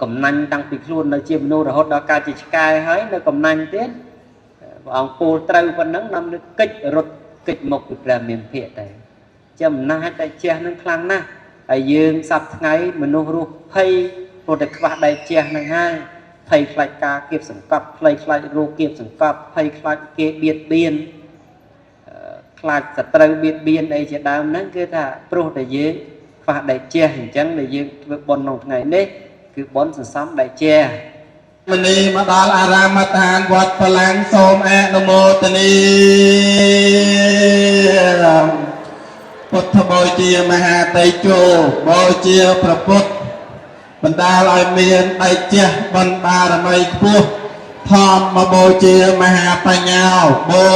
កំណាញ់តាំងពីខ្លួននៅជាមនុស្សរហូតដល់ការជាឆ្កែហើយនៅកំណាញ់ទៀតព្រះអង្គពោលត្រូវប៉ុណ្ណឹងនាំលើកិច្ចរត់កិច្ចមុខពីព្រះមានភាកតែចំណាស់តែជះនឹងខ្លាំងណាស់ហើយយើងសប្ថ្ងៃមនុស្សរស់ភ័យព្រោះតែខ្វះដៃជះនឹងហើយភ័យខ្លាចការគៀបសង្កត់ភ័យខ្លាចរោគគៀបសង្កត់ភ័យខ្លាចគេបៀតបៀនខ្លាចសត្រូវបៀតបៀនអីជាដើមហ្នឹងគឺថាព្រោះតែយើងខ្វះដៃជះអញ្ចឹងដែលយើងធ្វើបុណ្យក្នុងថ្ងៃនេះគឺបុណ្យសន្សំដៃជះមនីមកដល់អារាមដ្ឋានវត្តបលាំងសូមអនុមោទនីពុទ្ធបូជាមហាតេជោបូជាព្រះពុទ្ធបណ្ដាលឲ្យមានដៃជះបណ្ដារមីខ្ពស់ធម្មបូជាមហាបញ្ញាបូ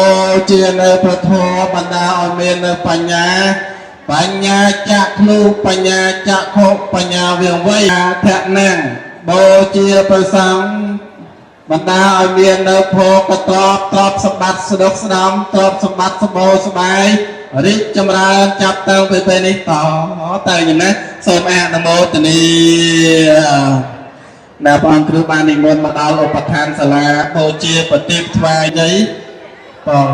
ជានៅព្រះធម៌បណ្ដាលឲ្យមាននៅបញ្ញាចក្ខុបញ្ញាចក្ខុបញ្ញាវាងវៃធនាងបូជាព្រះសង្ឃបណ្ដាឲ្យមាននៅភោគទ្រព្យសម្បត្តិស្ដុកស្ដំទ្រព្យសម្បត្តិសម្បូរស្បាយរីកចម្រើនចាប់តាំងពីពេលនេះតទៅយ៉ាងណាសូមអនុមោទនាដែលព្រះអង្គគ្រូបាននិមន្តមកដល់ឧបដ្ឋានសាលាបូជាប្រទីបថ្វាយនេះបង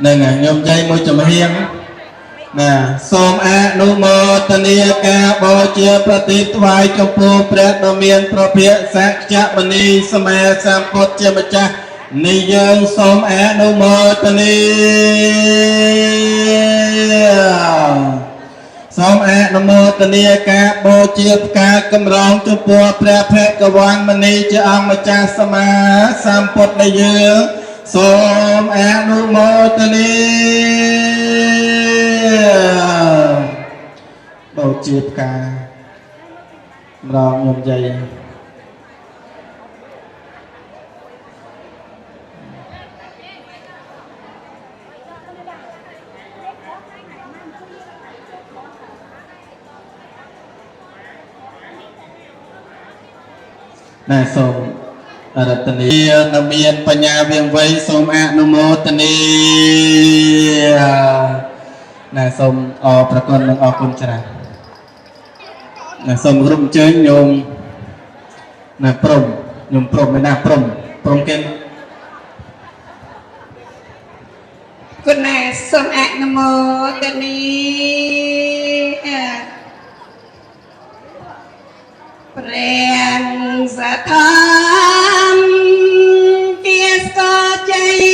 នឹងញោមយាយមួយចំហៀងណាសូមអនុមោទនាការបូជាប្រទីបថ្វាយចំពោះព្រះដ៏មានព្រះភិក្ខសក្យមុនីសម្មាសម្ពុទ្ធជាម្ចាស់នេះយើងសូមអនុមោទនាសូមអនុមោទនាការបូជាផ្កាកម្រងចំពោះព្រះភគវន្តមុនីជាអង្គម្ចាស់សម្មាសម្ពុទ្ធនៃយើងសូមអនុមោទនាបូជាផ្កាកម្រងញោមយាយណាសូមរតនីនៅមានបញ្ញាវាងវៃសូមអនុមោទនីណាសូមប្រគុណនិងអរគុណច្រើនណាសូមគ្រប់អញ្ជើញញោមណាព្រមញោមព្រមឯណាព្រមគេគុណណាសូមអនុមោទនីព្រះសធម្មជាស្កជ័យ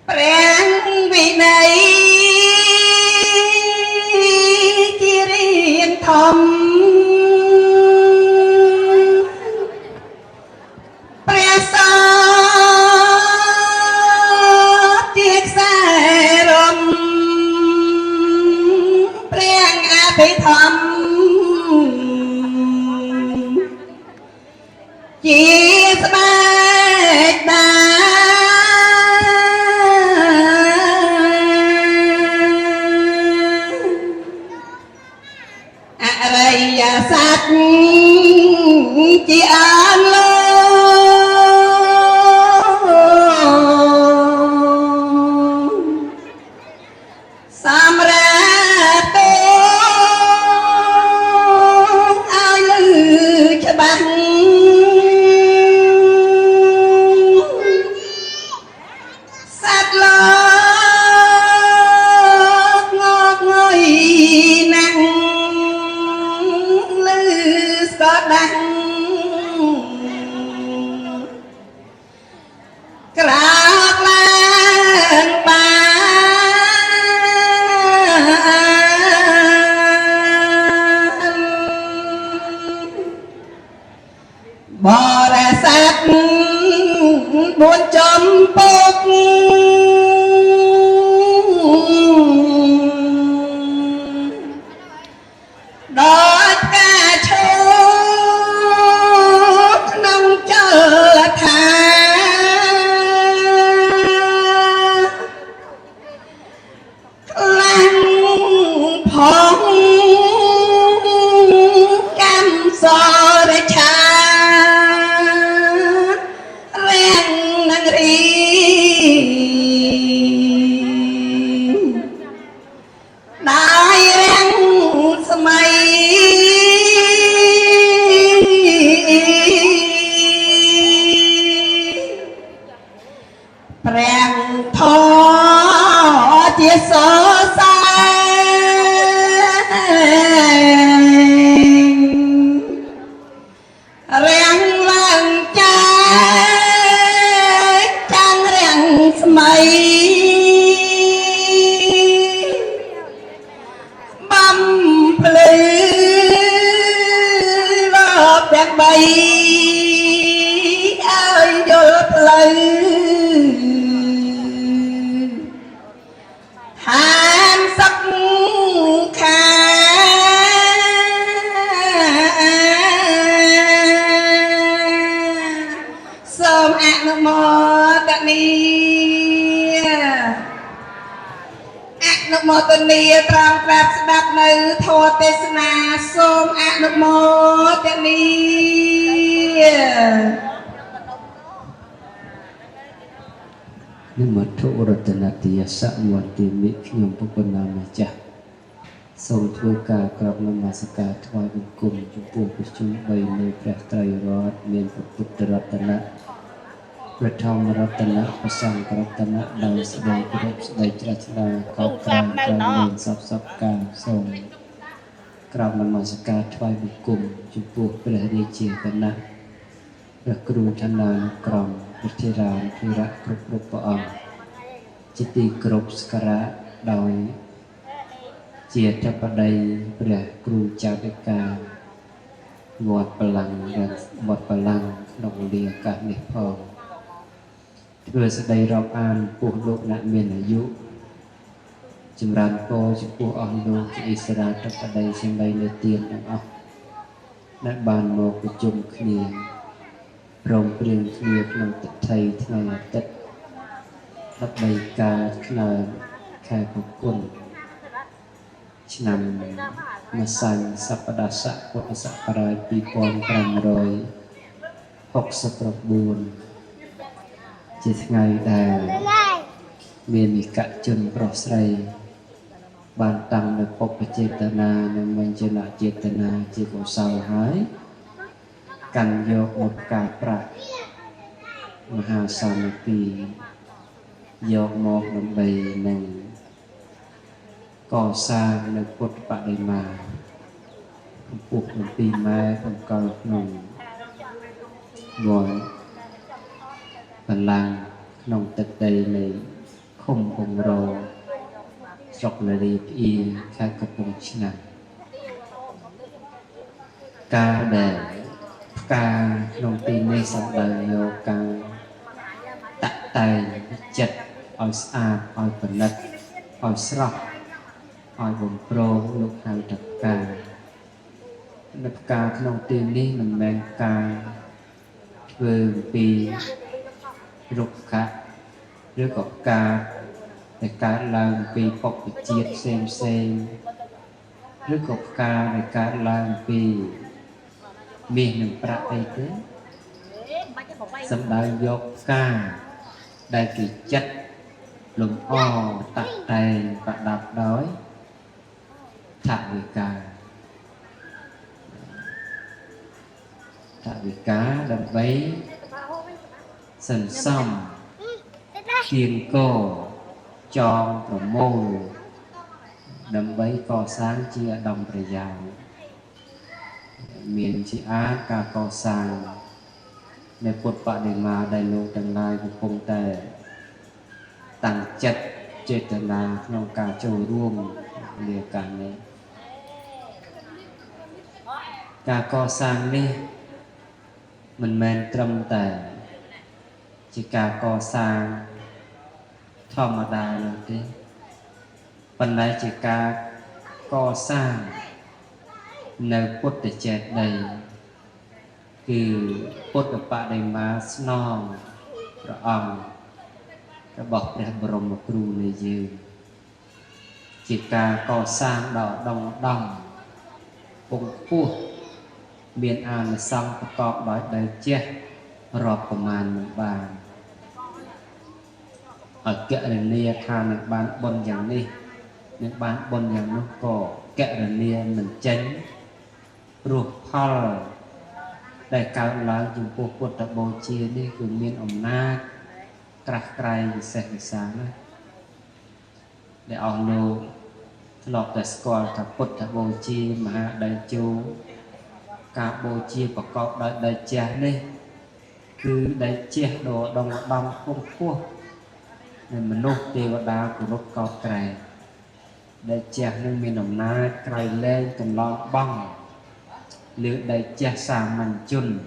ព្រះវិន័យជារៀនធំព្រះសជាខ្សែរំអភិធម្មជាស្បែកដាអរិយសច្ចជាអនុសម្រាប់ច្បាស់សត្វលោកងកងុយណាំងលឺស្កដាំងក្រោកឡើងបានបរិស័ទ4ចំពុកដោយការឈោក្នុងចលថាខ្លាំងផងកម្មសរឆា ជាសរសើររាំងឡើងចាចាំងរាំងស្មៃបំភ្លឺលបទាំងបីអើយយល់ផ្លូវហានសឹកខាសូមអនុមោទនាអនុមោទនាត្រង់ក្រាបស្ដាប់នៅធម៌ទេសនាសូមអនុមោទនានិមត្ថុរតនទាសៈវន្តិមិខ្ញុំពុទ្ធនាម្ចាស់សូមធ្វើការក្រាបនមស្ការថ្វាយបង្គំចំពោះព្រះជន្ម3នៃព្រះត្រៃរតន៍មានព្រះពុទ្ធរតនៈព្រះធម្មរតនៈព្រះសង្ឃរតនៈដោយស្ដីគោរពស្ដីជ្រះថ្លាកោតក្រែងក្រែងមានសពការសូមក្រាបនមស្ការថ្វាយបង្គំចំពោះព្រះរាជាគណៈព្រះគ្រូឋានានុក្រមព្រះធិរានុធិរៈគ្រប់ព្រះអង្គជាទីគោរពសក្ការៈដោយជាធិបតីព្រះគ្រូចៅវិការវត្តបលាំងវត្តបលាំងក្នុងលាឱកាសនេះផងធ្វើសេចក្តីរាប់អានពុះលោកអ្នកមានអាយុចម្រើនពរចំពោះអស់លោកជាអិសរាធិបតីសេចក្តីនៃទានទាំងអស់ដែលបានមកប្រជុំគ្នាព្រមព្រៀងគ្នាក្នុងទិដ្ឋីថ្ងៃអាទិត្យដើម្បីការខ្នើមខែពុគុណឆ្នាំម្សាញ់សប្តាហ៍ស័កពុទ្ធសករាជ2569ជាថ្ងៃដែលមាននិកជនប្រុសស្រីបានតាំងនៅពុព្វចេតនានិងមញ្ជនចេតនាជាកុសលហើយកាន់យកមុខការប្រាក់មហាសាមគ្គីយកមកដើម្បីនឹងកសាងនៅពុទ្ធបដិមាកម្ពស់7ម៉ែត្របង្កល់ក្នុងវត្តបលាំងក្នុងទឹកដីនៃឃុំកំរោស្រុកនារីផ្អៀងខេត្តកំពង់ឆ្នាំងការដែលផ្កាក្នុងទីនេះសំដៅយកការតាក់តែងចិត្តឲ្យស្អាតឲ្យប្រណិតឲ្យស្រស់ឲ្យបំប្រងលោកហៅថាផ្កានៅផ្កាក្នុងទីនេះមិនមែនការធ្វើពីរុក្ខៈឬក៏ផ្កាដែលកើតឡើងពីពុព្វជាតិផ្សេងផ្សេងឬក៏ផ្កាដែលកើតឡើងពីមាសនិងប្រាក់អីទេសំដៅយកផ្កាដែលគេចិតលំអតាក់តែងប្រដាប់ដោយថវិកាដើម្បីសន្សំគៀងកចងប្រមូលដើម្បីកសាងជាឧត្តមប្រយោជន៍មានជាអាចការកសាងនៅពុទ្ធបដិមាដែលលោកទាំងឡាយកំពុងតែតាំងចិត្តចេតនាក្នុងការចូលរួមលើការនេះការកសាងនេះមិនមែនត្រឹមតែជាការកសាងធម្មតានោះទេប៉ុន្តែជាការកសាងនៅពុទ្ធចេតិយគឺពុទ្ធបដិមាស្នងព្រះអង្គរបស់ព្រះបរមគ្រូនៃយើងជាការកសាងដ៏ឧត្តមពងពោះមានអានិសង្សប្រកបដោយដែលចេះរាប់ប្រមាណមិនបានអគរនីថានឹងបានបុណ្យយ៉ាងនេះនឹងបានបុណ្យយ៉ាងនោះក៏ករនីមិនចេញព្រោះផលដែលកើតឡើងចំពោះពុទ្ធបូជានេះគឺមានអំណាចក្រាស់ក្រែងពិសេសវិសាលណាស់ để ông lô lọt tại squad thập phật thập bồ chi mà đại chu cả bồ chi và có đại cha này cứ đại cha đồ đồng đồng không khô nên mình nốt tiêu đá của nốt có cày đại cha nên mình nằm na cày lên cầm lo băng lựa đại cha xà mình chun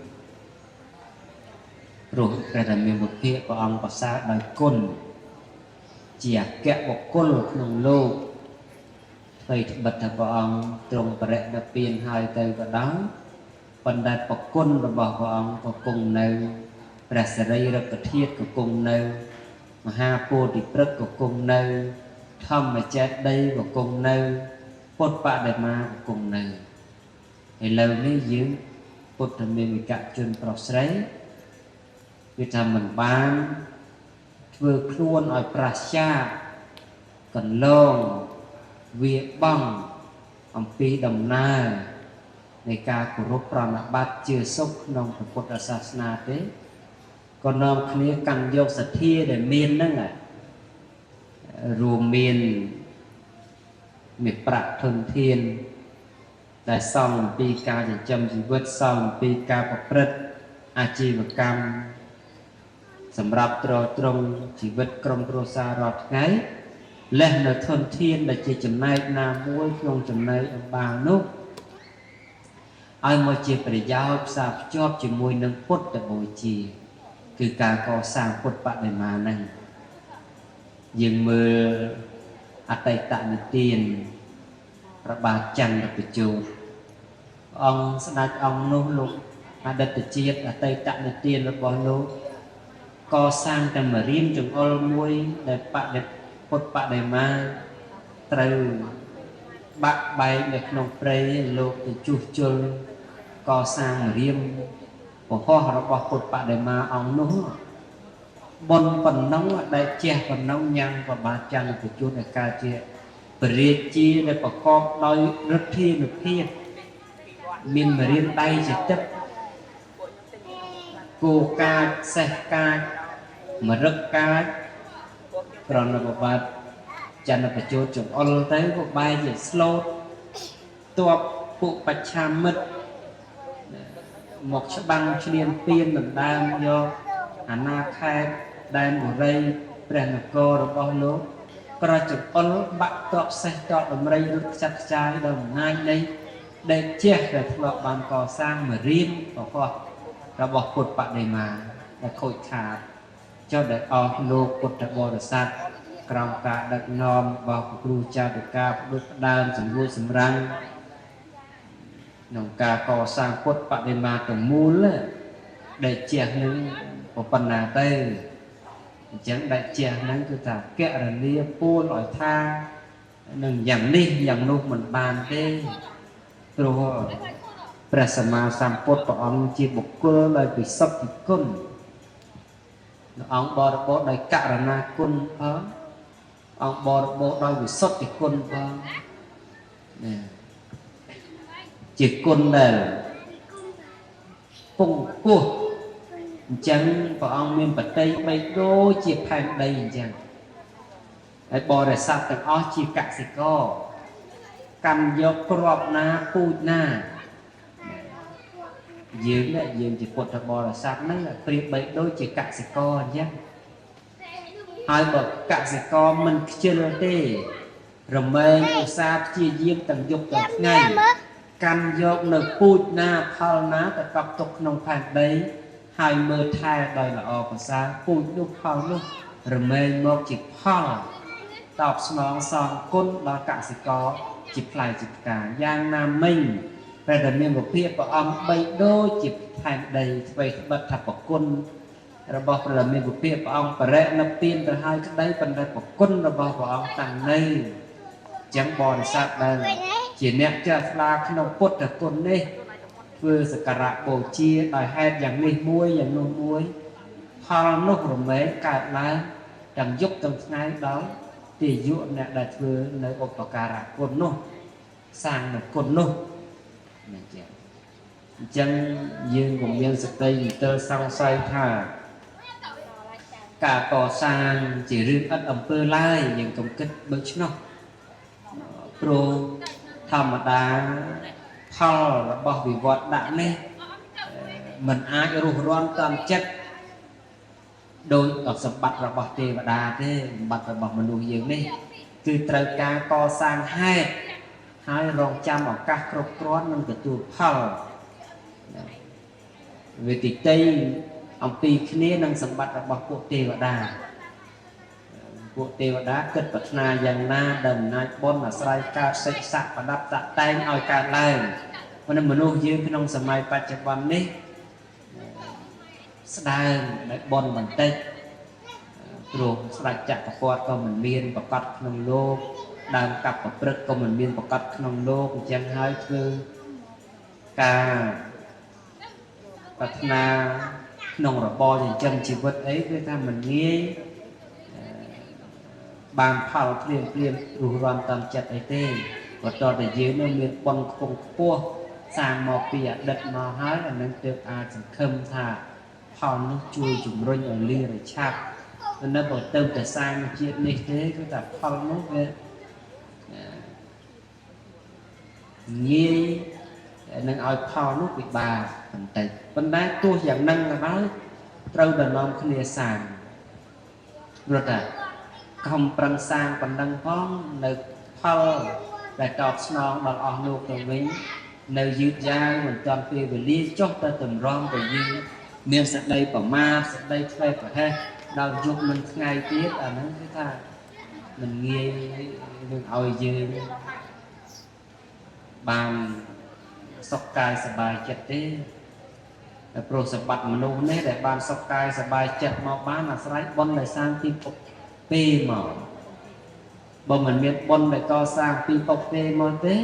rồi cái là mình một kia của ông có xa đại côn chỉ kẹo một cônក្នុងលោក thầy bật thật vào ông trong bệ đã biên hai tay vào đó phần đạt vào quân và bảo vào ông vào cùng nơi ra sẽ đây ra cái thiết của cùng nơi mà ha cô thì rất của cùng nơi thăm mà chết đây vào cùng nơi phốt bạ đại ma của cùng nơi thì lâu này dưới phốt thần mình cả chân pro sấy vì thầm mình bán vừa luôn ở prasha cần lông việc bằngអំពីដំណើរនៃការគោរពប្រណិប័តជាសុខក្នុងពុទ្ធសាសនាទេក៏នាំគ្នាកាន់យកសទ្ធាដែលមានហ្នឹងរួមមានមេប្រាក់ធនធានដែលសងអំពីការចិញ្ចឹមជីវិតសងអំពីការប្រព្រឹត្តអាជីវកម្មសម្រាប់ទ្រទ្រង់ជីវិតក្រុមគ្រួសាររាល់ថ្ងៃលេះនៅធនធានដែលជាចំណែកណាមួយក្នុងចំណែកអំបាលនោះឲ្យមកជាប្រយោជន៍ផ្សារភ្ជាប់ជាមួយនឹងពុទ្ធបូជាគឺការកសាងពុទ្ធបដិមាហ្នឹងយើងមើលអតីតនិទានព្រះបាទចន្ទបញ្ជោតអង្គស្ដេចអង្គនោះលោកអតីតជាតិអតីតនិទានរបស់លោកកសាងតែមរៀនចង្អុលមួយដែលពុទ្ធបដិមាត្រូវបាក់បែកនៅក្នុងព្រៃលោកទៅជួសជុលកសាងរៀមពហោះរបស់ពុទ្ធបដិមាអង្គនោះបុណ្យប៉ុណ្ណឹងដែលជះប៉ុណ្ណឹងញ៉ាំប្របាទចន្ទបញ្ជូនឲ្យកើតជាព្រះរាជាដែលប្រកបដោយឫទ្ធានុភាពមានមរៀនដៃជាទឹកគោកាចសេះកាចមរឹកកាចប្រណិបបាទចន្ទបញ្ជូនចង្អុលទៅក៏បែរជាស្លូតទ័ពពួកបច្ឆាមិត្តមកច្បាំងឈ្លានពានដណ្ដើមយកអាណាខេត្តដែនបុរីព្រះនគររបស់លោកក្រចង្អុលបាក់តបសេះតបដំរីរត់ខ្ចាត់ខ្ចាយដល់អំណាចនៃដែលជះដែលធ្លាប់បានកសាងមរៀនរបស់ពុទ្ធបដិមាដែលខូចខាតចុះដែលអស់លោកពុទ្ធបរិស័ទក្រោមការដឹកនាំរបស់គ្រូចាតិកាផ្ដួចផ្ដើមសម្រួលសម្រាំងក្នុងការកសាងពុទ្ធបដិមាទាំងមូលដែលជះនឹងប៉ុណ្ណាទៅអញ្ចឹងដែលជះហ្នឹងគឺថាករណីពួនឲ្យថានឹងយ៉ាងនេះយ៉ាងនោះមិនបានទេព្រោះព្រះសម្មាសម្ពុទ្ធព្រះអង្គជាបុគ្គលដោយពិសុទ្ធិគុណព្រះអង្គបរិបូរណ៍ដោយករណាគុណផងអង្គបរិបូរណ៍ដោយវិសុទ្ធិគុណផងជាគុណដែលពងពោះអញ្ចឹងព្រះអង្គមានបតីបីដូចជាផែនដីអញ្ចឹងហើយបរិស័ទទាំងអស់ជាកសិករកាន់យកគ្រាប់ណាពូជណាយើងជាពុទ្ធបរិស័ទហ្នឹងប្រៀបបីដូចជាកសិករអញ្ចឹងហើយបើកសិករមិនខ្ជិលទេរមែងឧស្សាហ៍ព្យាយាមទាំងយប់ទាំងថ្ងៃកាន់យកនៅពូជណាផលណាទៅកប់ទុកក្នុងផែនដីហើយមើលថែដោយល្អប្រសើរពូជនោះផលនោះរមែងមកជាផលតបស្នងសងគុណដល់កសិករជាផ្លែជាផ្កាយ៉ាងណាមិញព្រះដែលមានវិភាកព្រះអង្គបីដូចជាផែនដីស្វ័យស្បិតថាប្រគុណរបស់ព្រះដែលមានវិភាកព្រះអង្គបរិណិព្វានទៅហើយក្តីប៉ុន្តែប្រគុណរបស់ព្រះអង្គតាំងនៅចឹងបរិស័ទដែលជាអ្នកចាស់ស្លាក្នុងពុទ្ធគុណនេះធ្វើសក្ការៈបូជាដោយហេតុយ៉ាងនេះមួយយ៉ាងនោះមួយផលនោះរមែងកើតឡើងទាំងយប់ទាំងថ្ងៃដល់ទាយុអ្នកដែលធ្វើនៅឧបការៈគុណនោះសាងនៅគុណនោះអញ្ចឹងយើងក៏មានសតិទៅសង្ស័យថា ការកសាងជារឿងឥតអំពើឡើយយើងកុំគិតដូច្នោះព្រោះធម្មតាផលរបស់វិវត្តដាក់នេះมันអាចរស់រាន់តាមចិត្តដោយសម្បត្តិរបស់ទេវតាទេសម្បត្តិរបស់មនុស្សយើងនេះគឺត្រូវការកសាងហេតុហើយរងចាំឱកាសគ្រប់គ្រាន់នឹងទទួលផលវេទិតីអំពីគ្នានឹងសម្បត្តិរបស់ពួកទេវតាពួកទេវតាគិតប្រាថ្នាយ៉ាងណាដែលអំណាចបុណ្យអាស្រ័យការសិក្សា ប្រដាប់តាក់តែងឲ្យកើតឡើងមនុស្សយើងក្នុងសម័យបច្ចុប្បន្ននេះស្ដើងដែលបុណ្យបន្តិចព្រោះស្ដេចចក្រពត្តិក៏មិនមានប្រកាសក្នុងលោកដើមកាប់ប្រព្រឹត្តក៏មិនមានប្រកាសក្នុងលោកអញ្ចឹងហើយធ្វើការប្រាថ្នាក្នុងរបរចិញ្ចឹមជីវិតអីគឺថាមិនងាយបានផលភ្លាមរស់រាន់តាមចិត្តអីទេបន្តតែយើងនៅមានបុណ្យខ្ពង់ខ្ពស់សាងមកពីអតីតមកហើយអានឹងទើបអាចសង្ឃឹមថាផលនោះជួយជំរុញឲ្យលឿនឆាប់នៅបើទៅតែសាងជាតិនេះទេគឺថាផលនោះវាងាយនឹងឲ្យផលនោះពិបាកបន្តិចប៉ុន្តែទោះយ៉ាងហ្នឹងក៏ដោយត្រូវតែនាំគ្នាសាងព្រោះថាខំប្រឹងសាងប៉ុណ្ណឹងផងនៅផលដែលតបស្នងដល់អស់លោកទៅវិញនៅយឺតយ៉ាវមិនទាន់ពេលវេលាចុះទៅតម្រាំទៅយើងមានសក្តីប្រមាទសក្តីធ្វេសប្រហែសដល់យប់មិនថ្ងៃទៀតអាហ្នឹងគឺថាមិនងាយនឹងឲ្យយើងបានសុខកាយសប្បាយចិត្តទេតែព្រោះសម្បត្តិមនុស្សនេះដែលបានសុខកាយសប្បាយចិត្តមកបានអាស្រ័យបុណ្យដែលសាងពីពុកពេលមកបើមិនមានបុណ្យដែលកសាងពីពុកពេលមកទេ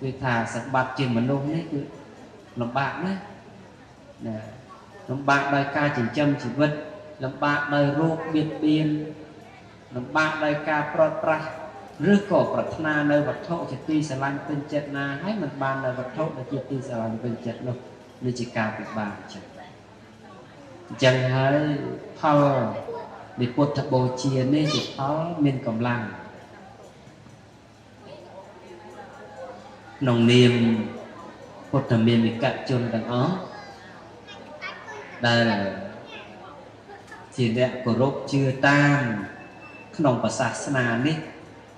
គឺថាសម្បត្តិជាមនុស្សនេះគឺលំបាកណាស់លំបាកដោយការចិញ្ចឹមជីវិតលំបាកដោយរោគបៀតបៀនលំបាកដោយការប្រត់ប្រាស់ឬក៏ប្រាថ្នានៅវត្ថុជាទីស្រឡាញ់ពេញចិត្តណាហើយមិនបាននៅវត្ថុដែលជាទីស្រឡាញ់ពេញចិត្តនោះនេះជាការពិបាកចិត្តអញ្ចឹងហើយផលនៃពុទ្ធបូជានេះជាផលមានកម្លាំងក្នុងនាមពុទ្ធមានវិកជនទាំងអស់ដែលជាអ្នកគោរពជឿតាមក្នុងប្រសាសនានេះ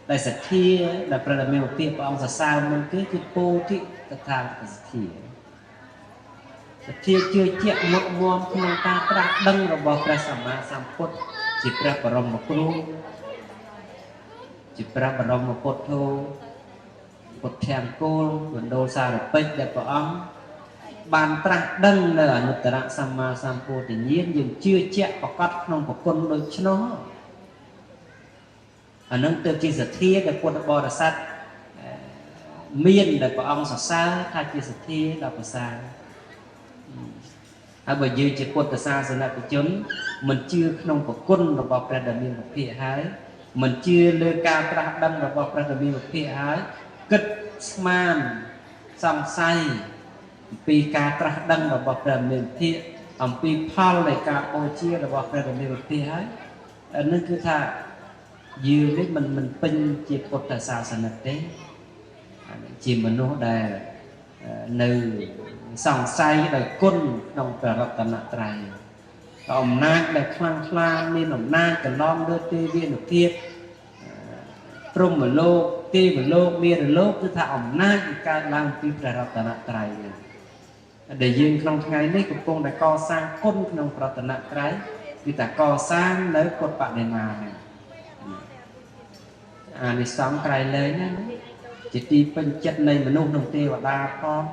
ដែលសទ្ធាដែលព្រះរាមាភិព្រះអង្គសរសើរមុនគឺពោធិតថាសទ្ធាសទ្ធាជឿជាក់មុតមមក្នុងការត្រាស់ដឹងរបស់ព្រះសម្មាសម្ពុទ្ធជាព្រះបរមគ្រូជាព្រះបរមពុទ្ធោពុទ្ធង្គោលមណ្ឌលសារពេចដែលព្រះអង្គបានត្រាស់ដឹងនៅអនុត្តរសម្មាសម្ពោធិញ្ញាណយើងជឿជាក់ប្រកបក្នុងប្រគុណដូច្នោះអានឹងទៅជាសទ្ធាដែលពុទ្ធបរិស័ទមានដែលព្រះអង្គសរសើរថាជាសទ្ធាដ៏ប្រសើរហើយបើយើងជាពុទ្ធសាសនិកជនមិនជឿក្នុងប្រគុណរបស់ព្រះដ៏មានពភាកហើយមិនជឿលើការត្រាស់ដឹងរបស់ព្រះដ៏មានពភាកហើយគិតស្មានសង្ស័យអំពីការត្រាស់ដឹងរបស់ព្រះមានពភាកអំពីផលនៃការបូជារបស់ព្រះដ៏មានពភាកហើយនេះគឺថាយើងនេះមិនពេញជាពុទ្ធសាសនិកទេជាមនុស្សដែលនៅសង្ស័យដោយគុណក្នុងព្រះរតនត្រ័យអំណាចដែលខ្លាំងក្លាមានអំណាចកន្លងលើទេវានុភាពព្រហ្មលោកទេវលោកមានលោកគឺថាអំណាចកើតឡើងពីព្រះរតនត្រ័យដែលយើងក្នុងថ្ងៃនេះកំពុងតែកសាងគុណក្នុងព្រះរតនត្រ័យគឺថាកសាងនៅពុទ្ធបដិមាអានិសង្សក្រៃលែងណាជាទីពេញចិត្តនៃមនុស្សនិងទេវតាផង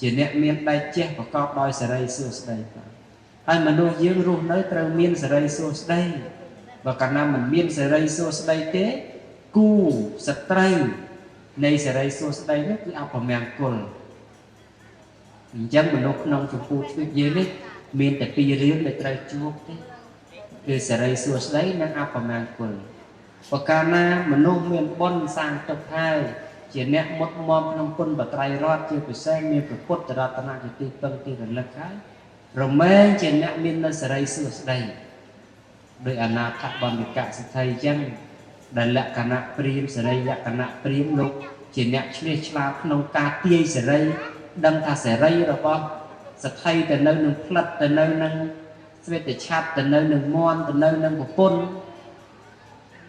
ជាអ្នកមានដៃជះប្រកបដោយសេរីសួស្តីផងហើយមនុស្សយើងរស់នៅត្រូវមានសេរីសួស្តីបើកាលណាមិនមានសេរីសួស្តីទេគូសត្រូវនៃសេរីសួស្តីនោះគឺអពមង្គលអញ្ចឹងមនុស្សក្នុងចម្ពោះទ្វីបយើងនេះមានតែពីររឿងដែលត្រូវជួបទេគឺសេរីសួស្តីនិងអពមង្គលបើកាលណាមនុស្សមានបុណ្យសាងទុកហើយជាអ្នកមុតមមក្នុងគុណបត្រៃរតជាពិសេសមានព្រះពុទ្ធរតនៈជាទីពឹងទីរលឹកហើយរមែងជាអ្នកមាននៅសេរីសួស្តី โดยอนาถบัณฑิกะสิทธิยังដែលលក្ខណៈព្រាមសេរីលក្ខណៈព្រាមលោកជាអ្នកឆ្លៀសឆ្លាតក្នុងការទាយសេរីដឹងថាសេរីរបស់សក្ខីទៅនៅនឹងផ្លិតទៅនៅនឹងស្វេតឆ័ត្រទៅនៅនឹងមន់ទៅនៅនឹងប្រពន្ធ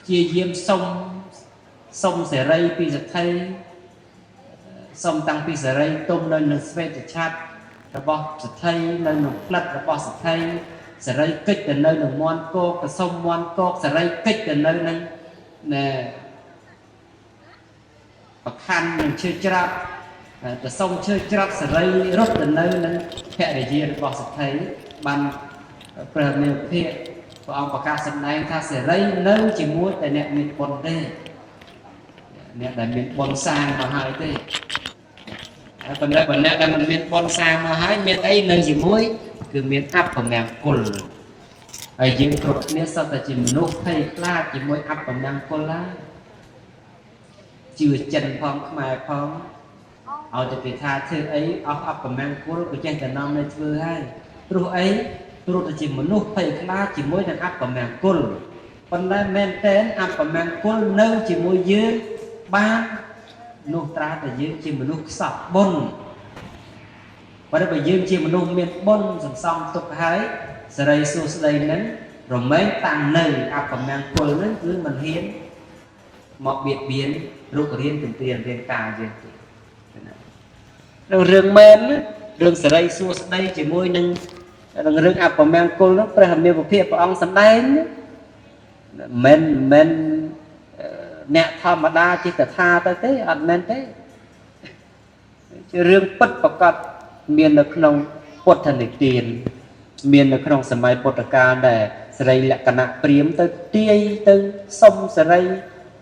ជាយាមសុំសេរីពីសក្ខីសុំតាំងពីសេរីទុំនៅនឹងស្វេតឆ័ត្ររបស់សក្ខីនៅនឹងផ្លិតរបស់សក្ខីសេរីកិច្ចទៅនៅនឹងមន់គោកទៅសុំមន់គោកសេរីកិច្ចទៅនៅនឹងណែប្រខណ្ឌនឹងឈើច្រាប់ទៅសុំឈើច្រាប់សេរីរត់ទៅនៅនឹងភរិយារបស់សក្ខីបានព្រះមេភិព្រះអង្គប្រកាសសម្ដែងថាសេរីនៅជាមួយតែអ្នកមានបុណ្យទេអ្នកដែលមានបុណ្យសាងមកហើយទេហើយប៉ុន្តែបើអ្នកដែលមិនមានបុណ្យសាងមកហើយមានអីនៅជាមួយគឺមានអពមង្គលហើយយើងគ្រប់គ្នាសុទ្ធតែជាមនុស្សភ័យខ្លាចជាមួយអពមង្គលឡើយជឿចិនផងខ្មែរផងឲ្យតែគេថាធ្វើអីអស់អពមង្គលក៏ចេះតែនាំនៅធ្វើហើយព្រោះអីព្រោះតែជាមនុស្សភ័យខ្លាចជាមួយនឹងអពមង្គលប៉ុន្តែមែនតែនអពមង្គលនៅជាមួយយើងបាននោះត្រាតែយើងជាមនុស្សខ្សត់បុណ្យបើយើងជាមនុស្សមានបុណ្យសន្សំទុកហើយសេរីសួស្តីនឹងរមែងតាំងនៅអពមង្គលនឹងគឺមិនហ៊ានមកបៀតបៀនរុករៀនទន្ទ្រានរាងកាយយើងទេរឿងមែនរឿងសេរីសួស្តីជាមួយនឹងរឿងអពមង្គលនោះព្រះមេពុទ្ធព្រះអង្គសម្ដែងមិនអ្នកធម្មតាជាកថាទៅទេអត់មែនទេជារឿងពិតប្រកបមាននៅក្នុងពុទ្ធនិទានមាននៅក្នុងសម័យពុទ្ធកាលដែលសេរីលក្ខណៈព្រាមទៅទាយទៅសុំសេរី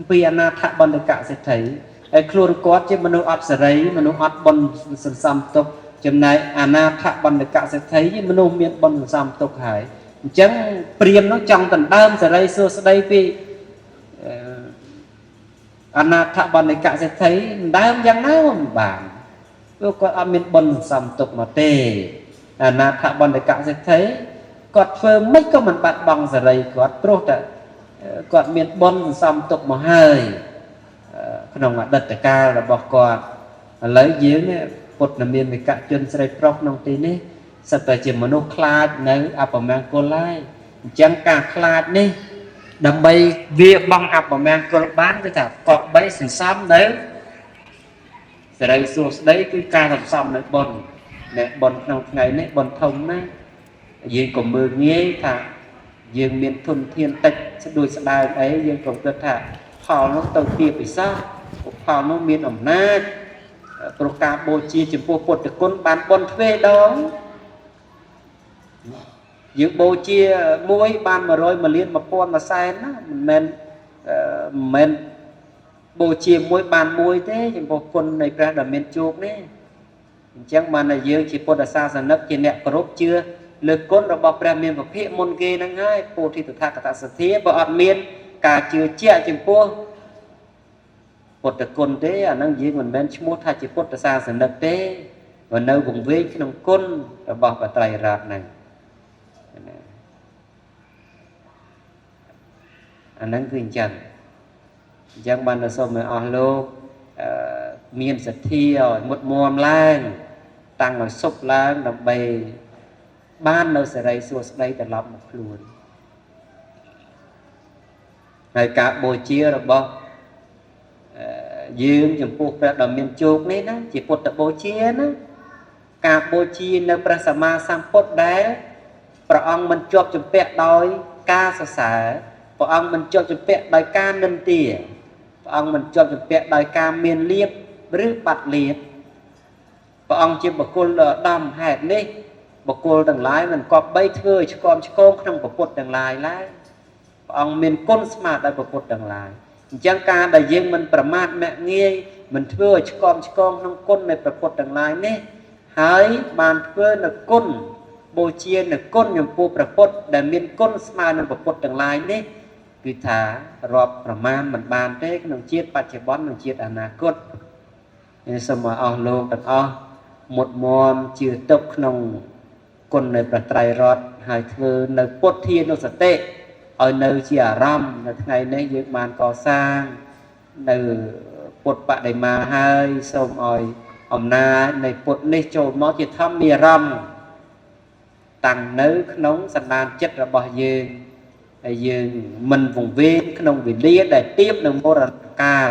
ពីអនាថបណ្ឌិកសេដ្ឋីហើយខ្លួនគាត់ជាមនុស្សអត់សេរីមនុស្សអត់បុណ្យសន្សំទុកចំណែកអនាថបណ្ឌិកសេដ្ឋីជាមនុស្សមានបុណ្យសន្សំទុកហើយអញ្ចឹងព្រាមនោះចង់ដណ្ដើមសេរីសួស្តីពីអនាថបណ្ឌិកសេដ្ឋីដើមយ៉ាងណាមិនបានព្រោះគាត់អត់មានបុណ្យសន្សំទុកមកទេអនាថបណ្ឌិកសេដ្ឋីគាត់ធ្វើមិនក៏មិនបាត់បង់សេរីគាត់ព្រោះតែគាត់មានបុណ្យសន្សំទុកមកហើយក្នុងអតីតកាលរបស់គាត់ឥឡូវយើងពុទ្ធមានវិកជនស្រីប្រុសក្នុងទីនេះសិតតែជាមនុស្សខ្លាចនៅអពមង្គលហើយអញ្ចឹងការខ្លាចនេះដើម្បីវាបង់អពមង្គលបានគឺថាកប់បីសន្សំនៅសេរីសួស្តីគឺការសន្សំនៅបុណ្យនៅបុណ្យក្នុងថ្ងៃនេះបុណ្យធំណាស់យើងក៏មើលងាយថាយើងមានធនធានតិចស្ដួយស្ដើងអីយើងក៏គិតថាផលនោះទៅជាពិសេសផលនោះមានអំណាចព្រោះការបូជាចំពោះពុទ្ធគុណបានបុណ្យទ្វេដងយើងបូជាមួយបាន100 1លាន 1000 1សែនណាមិនមែនបូជាមួយបានមួយទេចំពោះគុណនៃព្រះដ៏មានជោគនេះអញ្ចឹងបានតែយើងជាពុទ្ធសាសនិកជាអ្នកគោរពជឿលើគុណរបស់ព្រះមានពភៈមុនគេហ្នឹងហើយពោធិតថាកតសទ្ធាបើអត់មានការជឿជាក់ចំពោះពុទ្ធគុណទេអាហ្នឹងយើងមិនមែនឈ្មោះថាជាពុទ្ធសាសនិកទេបើនៅវង្វេងក្នុងគុណរបស់បត្រៃរតន៍ហ្នឹងអាហ្នឹងគឺអញ្ចឹងបានទៅសូមឲ្យអស់លោកមានសទ្ធាឲ្យមុតមមឡើងតាំងឲ្យសុបឡើងដើម្បីបាននៅសេរីសួស្តីត្រឡប់មកខ្លួនហើយការបូជារបស់យើងចំពោះព្រះដ៏មានជោគនេះណាជាពុទ្ធបូជាណាការបូជានៅព្រះសម្មាសម្ពុទ្ធដែលព្រះអង្គមិនជាប់ជំពាក់ដោយការសរសើរព្រះអង្គមិនជាប់ជំពាក់ដោយការនិន្ទាព្រះអង្គមិនជាប់ជំពាក់ដោយការមានលៀបឬបាត់លៀបព្រះអង្គជាបុគ្គលដ៏ឧត្តមហេតុនេះបុគ្គលទាំងឡាយមិនគប្បីធ្វើឲ្យឆ្គំឆ្គងក្នុងពុទ្ធទាំងឡាយឡើយព្រះអង្គមានគុណស្មើដោយពុទ្ធទាំងឡាយអញ្ចឹងការដែលយើងមិនប្រមាថមាក់ងាយមិនធ្វើឲ្យឆ្គំឆ្គងក្នុងគុណនៃព្រះពុទ្ធទាំងឡាយនេះហើយបានធ្វើនៅគុណបូជានៅគុណចំពោះព្រះពុទ្ធដែលមានគុណស្មើនឹងព្រះពុទ្ធទាំងឡាយនេះគឺថារាប់ប្រមាណមិនបានទេក្នុងជាតិបច្ចុប្បន្ននិងជាតិអនាគតសូមឲ្យអស់លោកទាំងអស់មុតមមជឿទុកក្នុងគុណនៃព្រះត្រៃរតន៍ហើយធ្វើនៅពុទ្ធានុសតិ ឲ្យនៅជាអារម្មណ៍នៅថ្ងៃនេះយើងបានកសាងនៅពុទ្ធបដិមាហើយសូមឲ្យអំណាចនៃពុទ្ធនេះចូលមកជាធម្មមានអារម្មណ៍តាំងនៅក្នុងសន្តានចិត្តរបស់យើងហើយយើងមិនវង្វេងក្នុងវេលាដែលទៀបនឹងមរណកាល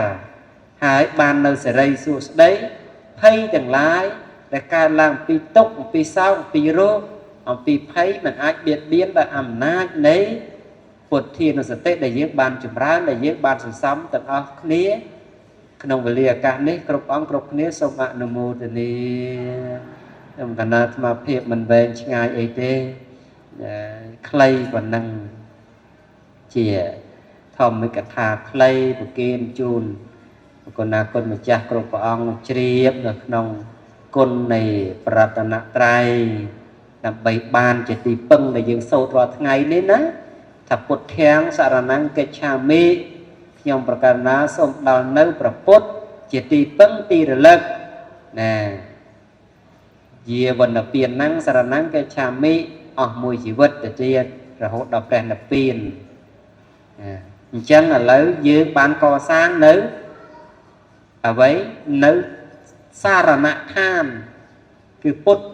ហើយបាននៅសេរីសួស្តីភ័យទាំងឡាយដែលកើតឡើងពីទុក្ខអំពីសោកអំពីរោគអំពីភ័យមិនអាចបៀតបៀនដោយអំណាចនៃពុទ្ធានុសតិដែលយើងបានចម្រើនដែលយើងបានសន្សំទាំងអស់គ្នាក្នុងវេលាឱកាសនេះគ្រប់អង្គគ្រប់គ្នាសូមអនុមោទនាខ្ញុំកណាអាត្មាភាពមិនវែងឆ្ងាយអីទេខ្លីប៉ុណ្ណឹងជាធម្មិកថាខ្លីប្រគេនជូនគុណគុណម្ចាស់គ្រប់ព្រះអង្គជ្រាបនៅក្នុងគុណនៃប្រតនត្រ័យដើម្បីបានជាទីពឹងដែលយើងសូត្ររាល់ថ្ងៃនេះណាថាពុទ្ធាំសរណង្កិច្ឆាមិខ្ញុំប្រកាសណាសូមដល់នៅព្រះពុទ្ធជាទីពឹងទីរលឹកណាយាវណ្ណពៀនហ្នឹងសរណង្កិច្ឆាមិអស់មួយជីវិតទៅទៀតរហូតដល់ព្រះនិព្វានអញ្ចឹងឥឡូវយើងបានកសាងនៅអ្វីនៅសារណដ្ឋានគឺពុទ្ធ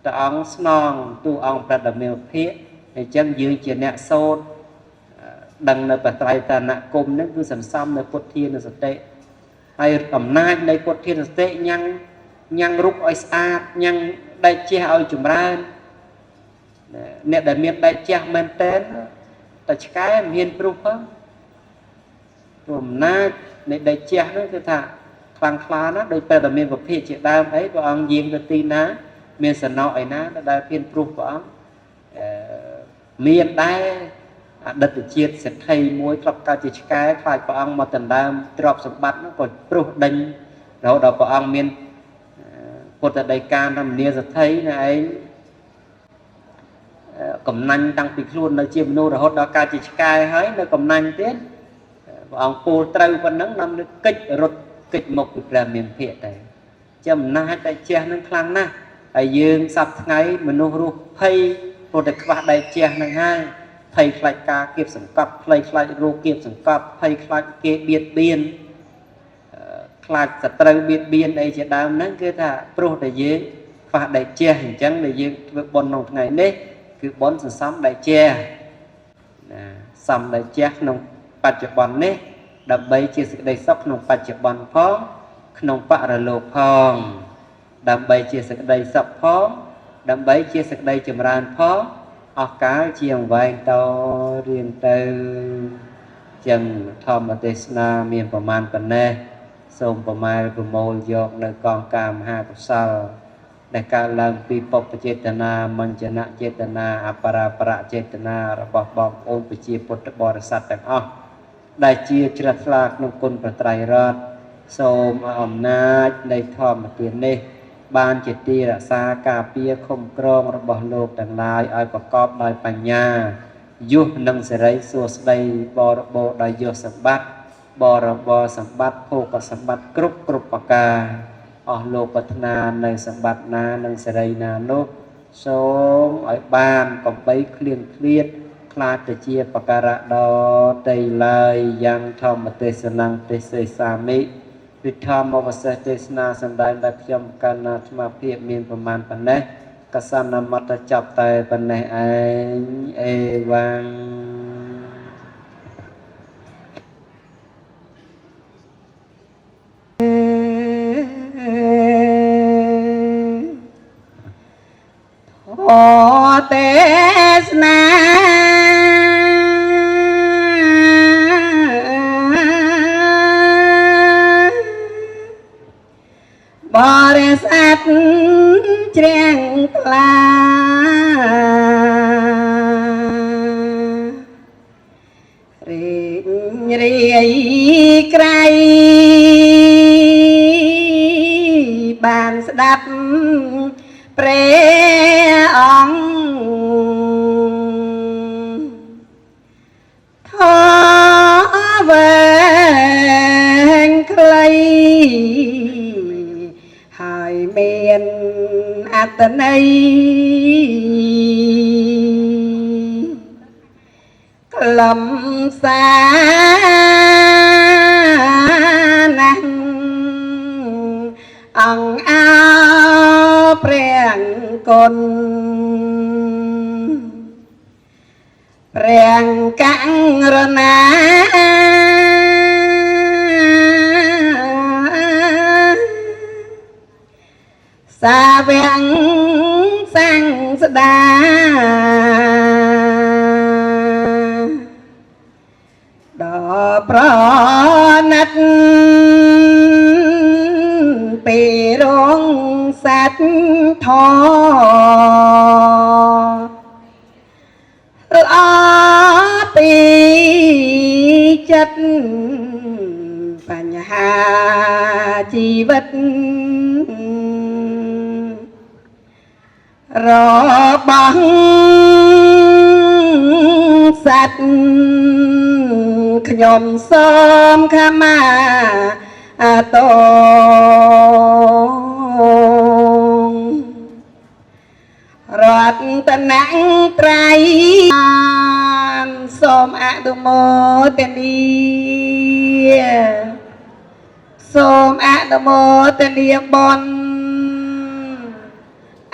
ព្រះអង្គស្នងទូអង្គប្រដមេភិកអញ្ចឹងយើងជាអ្នកសូត្រដឹងនៅបត្រៃតនគមនឹងគឺសន្សំនៅពុទ្ធានុសតិហើយអំណាចនៃពុទ្ធានុសតិញ៉ាំងរូបឲ្យស្អាតញ៉ាំងដៃជះឲ្យចម្រើនអ្នកដែលមានដៃជះមែនតែនតែឆ្កែមិនហ៊ានព្រុសផងព្រោះអំណាចនៃដៃជះនោះគឺថាខ្លាំងក្លាណាស់ដោយព្រះដ៏មានពភាកជាដើមអីព្រះអង្គយាងទៅទីណាមានសំណោឯណាដែលហ៊ានព្រុសព្រះអង្គមានដែរអតីតជាតិសេដ្ឋីមួយធ្លាប់កើតជាឆ្កែខ្លាចព្រះអង្គមកដណ្ដើមទ្រព្យសម្បត្តិនោះក៏ព្រុសដេញរហូតដល់ព្រះអង្គមានពុទ្ធដីកាធម្មនាសទ្ធិណែឯងកំណាញ់តាំងពីខ្លួននៅជាមនុស្សរហូតដល់កើតជាឆ្កែហើយនៅកំណាញ់ទៀតព្រះអង្គពោលត្រូវប៉ុណ្ណឹងនាំលើកិច្ចរត់កិច្ចមកពីព្រះមានភិក្ខតែចំណាចតែជះនឹងខ្លាំងណាស់ហើយយើងសប្ថ្ងៃមនុស្សរស់ភ័យព្រោះតែខ្វះដៃជះនឹងហើយភ័យខ្លាចការគៀបសង្កត់ភ័យខ្លាចរោគគៀបសង្កត់ភ័យខ្លាចគេបៀតបៀនខ្លាចសត្រូវបៀតបៀនអីជាដើមហ្នឹងគឺថាព្រោះតែយើងខ្វះដៃជះអញ្ចឹងដែលយើងធ្វើបុណ្យក្នុងថ្ងៃនេះគឺបុណ្យសន្សំដៃជះណាសំដៃជះក្នុងបច្ចុប្បន្ននេះដើម្បីជាសេចក្តីសុខក្នុងបច្ចុប្បន្នផងក្នុងបរលោកផងដើម្បីជាសេចក្តីសុខផងដើម្បីជាសេចក្តីចម្រើនផងអស់កាលជាអង្វែងតរៀងទៅចឹងធម្មទេសនាមានប្រមាណប៉ុណ្ណេះសូមប្រមាលប្រមូលយកនៅកងការមហាកុសលដែលកើតឡើងពីពុព្វចេតនាមញ្ញនចេតនាអបរាប្រចេតនារបស់បងប្អូនប្រជាពុទ្ធបរិស័ទទាំងអស់ដែលជាជ្រះថ្លាក្នុងគុណប្រត្រៃរតន៍សូមអំណាចនៃធម្មទាននេះបានជាទីរក្សាការពារคุ้មគ្រងរបស់លោកទាំងឡាយឲ្យប្រកបដោយបញ្ញាយុះនិងសេរីសួស្តីបរិបូរណ៍ដោយយុះសម្បត្តិបរិបរសម្បត្តិភោគសម្បត្តិគ្រប់ប្រការអស់លោកប្រាថ្នានៅសម្បត្តិណានិងសេរីណានោះសូមឲ្យបានកុំបីឃ្លៀងឃ្លាតខ្លាចទៅជាបការៈដតីឡើយយ៉ាងធម្មទេសនាងទេសេសាមិវិធម្មវសេសទេសនាសម្ដែងដល់ខ្ញុំកណ្ណាអាត្មាភាពមានប្រមាណប៉ុណ្ណេះកសនមត្តចាប់តែប៉ុណ្ណេះឯងអេវ៉ាំងទេសនាបរិស័ទជ្រាំងថ្លារីករាយក្រៃបានស្ដាប់ព្រះអង្គធវែងខ្លីហើយមានអត្តន័យ លំសាណាស់អង្គអើព្រះគុណព្រះកង្រណាសាវងសង្ស្ដាដល់ប្រណិតពីរងសាច់ធល្អពីចិត្តបញ្ហាជីវិតរបស់សត្វខ្ញុំសូមខមាទោរតនត្រ័យសូមអនុមោទនាសូមអនុមោទនាបុណ្យ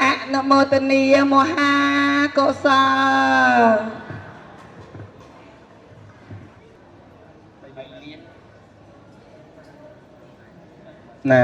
អនុមោទនាមហាកុសលណា